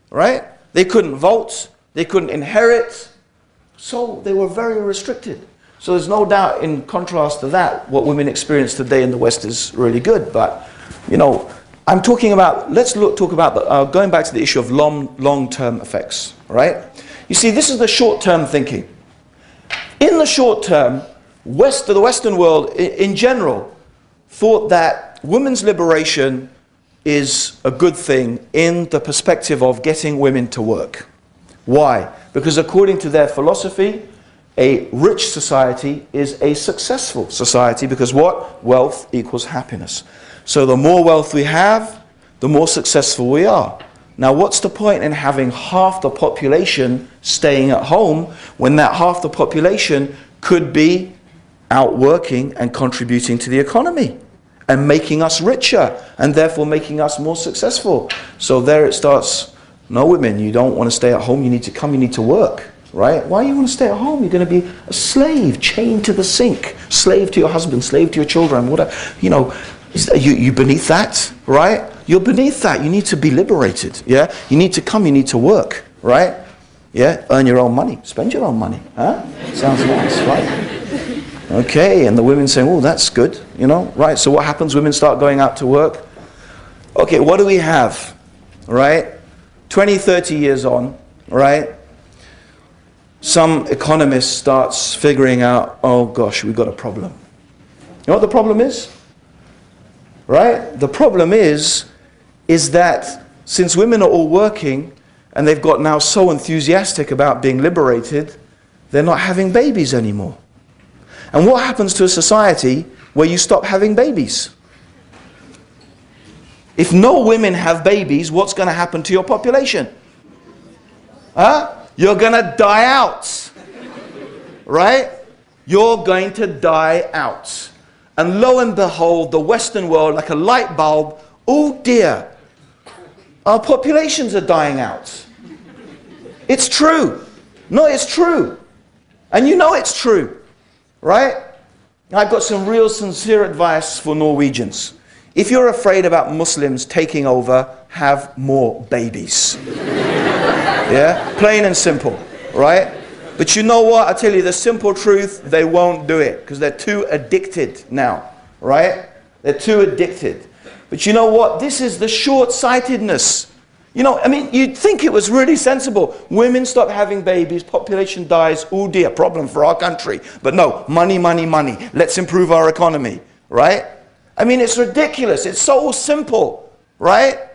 right? They couldn't vote, they couldn't inherit, So they were very restricted. So there's no doubt, in contrast to that, what women experience today in the West is really good. But, you know, I'm talking about, talk about, going back to the issue of long-term effects, right? You see, this is the short-term thinking. In the short term, the Western world in general thought that women's liberation is a good thing in the perspective of getting women to work. Why? Because according to their philosophy, a rich society is a successful society, because what? Wealth equals happiness. So the more wealth we have, the more successful we are. Now, what's the point in having half the population staying at home when that half the population could be out working and contributing to the economy and making us richer and therefore making us more successful? So there it starts. No, women, you don't want to stay at home. You need to come, you need to work, right? Why do you want to stay at home? You're going to be a slave, chained to the sink, slave to your husband, slave to your children, whatever. You know, you beneath that, right? You're beneath that. You need to be liberated, yeah? You need to come, you need to work, right? Yeah, earn your own money, spend your own money, huh? Sounds nice, right? Okay, and the women saying, oh, that's good, you know, right? So what happens? Women start going out to work. Okay, what do we have, right? 20, 30 years on, right? Some economist starts figuring out, oh gosh, we've got a problem. You know what the problem is? Right? The problem is that since women are all working and they've got now so enthusiastic about being liberated, they're not having babies anymore. And what happens to a society where you stop having babies? If no women have babies, what's going to happen to your population? Huh? You're going to die out. Right? You're going to die out. And lo and behold, the Western world, like a light bulb, oh dear, our populations are dying out. It's true. No, it's true. And you know it's true. Right? I've got some real sincere advice for Norwegians. If you're afraid about Muslims taking over, have more babies. Yeah? Plain and simple. Right? But you know what? I tell you the simple truth, they won't do it because they're too addicted now. Right? They're too addicted. But you know what? This is the short-sightedness. You know, I mean, you'd think it was really sensible. Women stop having babies, population dies, oh dear, problem for our country. But no, money, money, money. Let's improve our economy. Right? I mean, it's ridiculous. It's so simple. Right?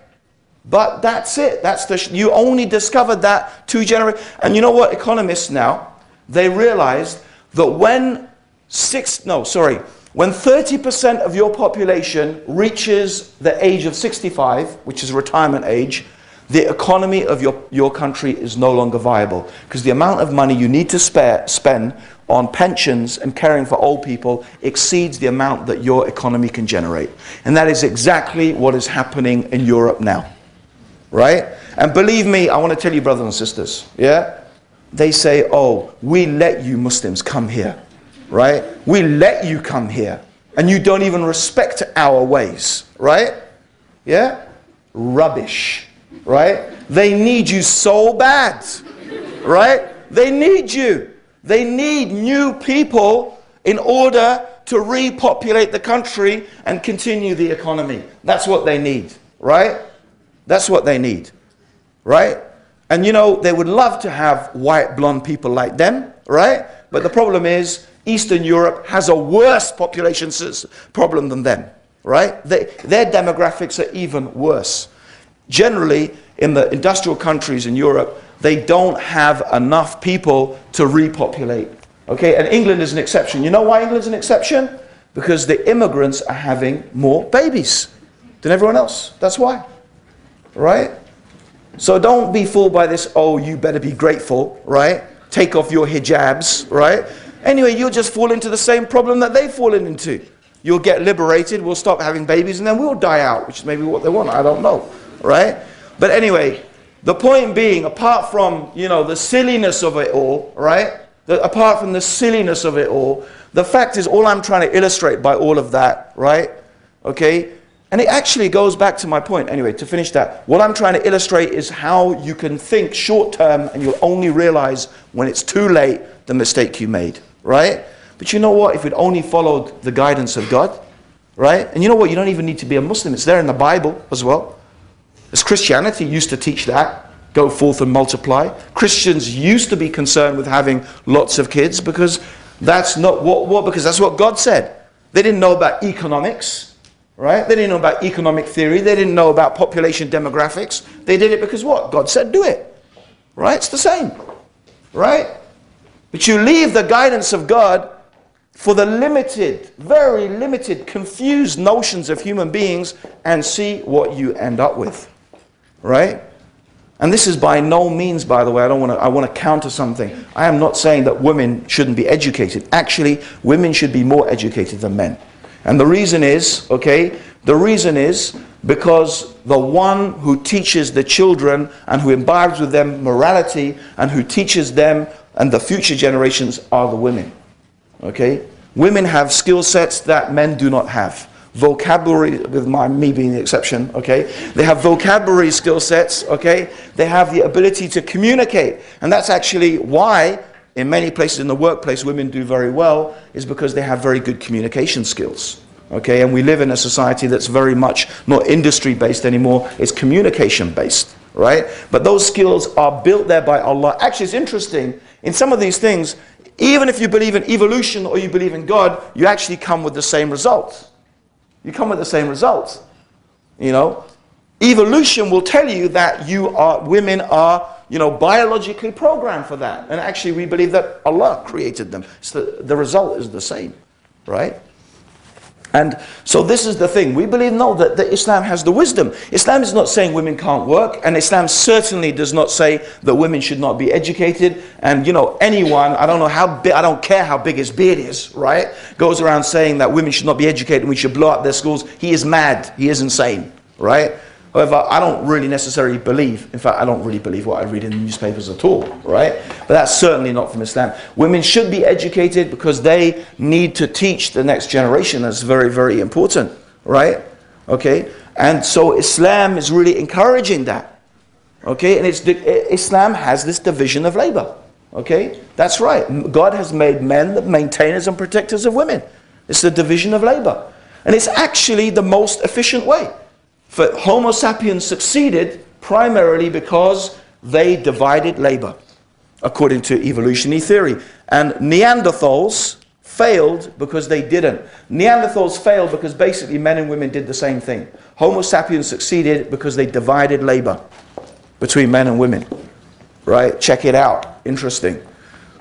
But that's it. You only discovered that 2 generations. And you know what? Economists now, they realized that when 30% of your population reaches the age of 65, which is retirement age, the economy of your country is no longer viable. Because the amount of money you need to spend on pensions and caring for old people exceeds the amount that your economy can generate. And that is exactly what is happening in Europe now. Right? And believe me, I want to tell you, brothers and sisters, yeah? They say, oh, we let you Muslims come here. Right? We let you come here. And you don't even respect our ways. Right? Yeah? Rubbish. Right? They need you so bad. Right? They need you. They need new people in order to repopulate the country and continue the economy. That's what they need. Right? That's what they need. Right? And you know, they would love to have white, blonde people like them. Right? But the problem is, Eastern Europe has a worse population problem than them. Right? Their demographics are even worse. Generally, in the industrial countries in Europe, they don't have enough people to repopulate. Okay, and England is an exception. You know why England's an exception? Because the immigrants are having more babies than everyone else. That's why. Right? So don't be fooled by this, oh, you better be grateful, right? Take off your hijabs, right? Anyway, you'll just fall into the same problem that they've fallen into. You'll get liberated, we'll stop having babies, and then we'll die out, which is maybe what they want, I don't know, right? But anyway, the point being, apart from, you know, the silliness of it all, right? Apart from the silliness of it all, the fact is, all I'm trying to illustrate by all of that, right? Okay? And it actually goes back to my point. Anyway, to finish that, what I'm trying to illustrate is how you can think short term and you'll only realize when it's too late the mistake you made, right? But you know what? If we'd only followed the guidance of God, right? And you know what? You don't even need to be a Muslim. It's there in the Bible as well. As Christianity used to teach that, go forth and multiply. Christians used to be concerned with having lots of kids because that's not what because that's what God said. They didn't know about economics. Right? They didn't know about economic theory. They didn't know about population demographics. They did it because what? God said do it. Right? It's the same. Right? But you leave the guidance of God for the limited, very limited, confused notions of human beings and see what you end up with. Right? And this is by no means, by the way, I want to counter something. I am not saying that women shouldn't be educated. Actually, women should be more educated than men. And the reason is, okay, the reason is because the one who teaches the children and who imbibes with them morality and who teaches them and the future generations are the women. Okay? Women have skill sets that men do not have. Vocabulary, with me being the exception, okay? They have vocabulary skill sets, okay? They have the ability to communicate. And that's actually why in many places in the workplace women do very well, is because they have very good communication skills. Okay, and we live in a society that's very much not industry based anymore, it's communication based, right? But those skills are built there by Allah. Actually, it's interesting, in some of these things, even if you believe in evolution or you believe in God, you actually come with the same result. You come with the same results. You know, evolution will tell you that women are, you know, biologically programmed for that. And actually we believe that Allah created them. So the result is the same, right? And so this is the thing. We believe, no, that Islam has the wisdom. Islam is not saying women can't work. And Islam certainly does not say that women should not be educated. And, you know, anyone, I don't know how big, I don't care how big his beard is, right? Goes around saying that women should not be educated and we should blow up their schools. He is mad. He is insane, right? However, I don't really necessarily believe, in fact, I don't really believe what I read in the newspapers at all, right? But that's certainly not from Islam. Women should be educated because they need to teach the next generation. That's very, very important, right? Okay? And so Islam is really encouraging that, okay? And Islam has this division of labor, okay? That's right. God has made men the maintainers and protectors of women. It's the division of labor. And it's actually the most efficient way. For Homo sapiens succeeded primarily because they divided labor, according to evolutionary theory. And Neanderthals failed because they didn't. Neanderthals failed because basically men and women did the same thing. Homo sapiens succeeded because they divided labor between men and women. Right? Check it out. Interesting.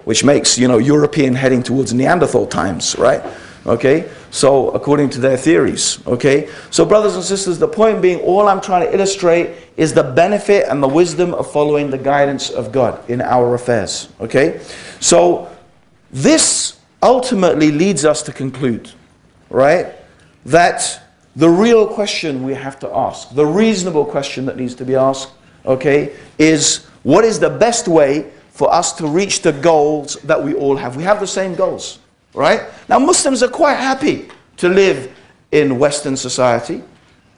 Which makes, you know, European heading towards Neanderthal times, right? Okay? So, according to their theories, okay? So, brothers and sisters, the point being, all I'm trying to illustrate is the benefit and the wisdom of following the guidance of God in our affairs, okay? So, this ultimately leads us to conclude, right, that the real question we have to ask, the reasonable question that needs to be asked, okay, is what is the best way for us to reach the goals that we all have? We have the same goals. Right? Now Muslims are quite happy to live in Western society,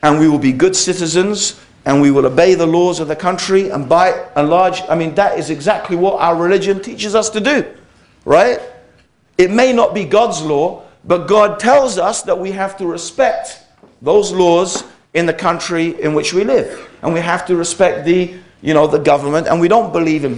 and we will be good citizens and we will obey the laws of the country, and by and large, I mean, that is exactly what our religion teaches us to do. Right? It may not be God's law, but God tells us that we have to respect those laws in the country in which we live, and we have to respect the, you know, the government, and we don't believe in